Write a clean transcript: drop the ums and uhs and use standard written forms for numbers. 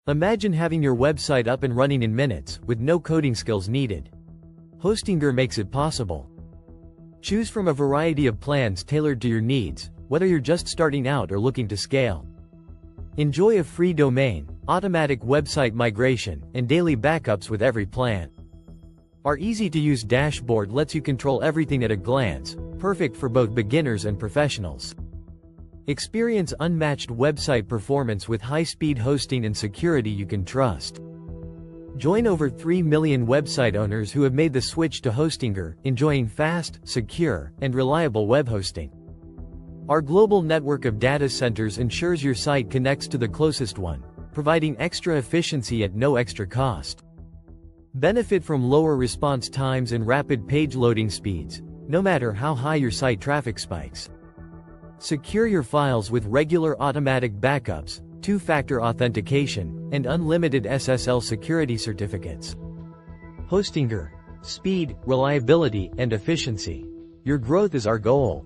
Imagine having your website up and running in minutes, with no coding skills needed. Hostinger makes it possible. Choose from a variety of plans tailored to your needs, whether you're just starting out or looking to scale. Enjoy a free domain, automatic website migration, and daily backups with every plan. Our easy-to-use dashboard lets you control everything at a glance, perfect for both beginners and professionals. Experience unmatched website performance with high-speed hosting and security you can trust. Join over 3 million website owners who have made the switch to Hostinger, enjoying fast, secure, and reliable web hosting. Our global network of data centers ensures your site connects to the closest one, providing extra efficiency at no extra cost. Benefit from lower response times and rapid page loading speeds, no matter how high your site traffic spikes. Secure your files with regular automatic backups, two-factor authentication, and unlimited SSL security certificates. Hostinger. Speed, reliability, and efficiency. Your growth is our goal.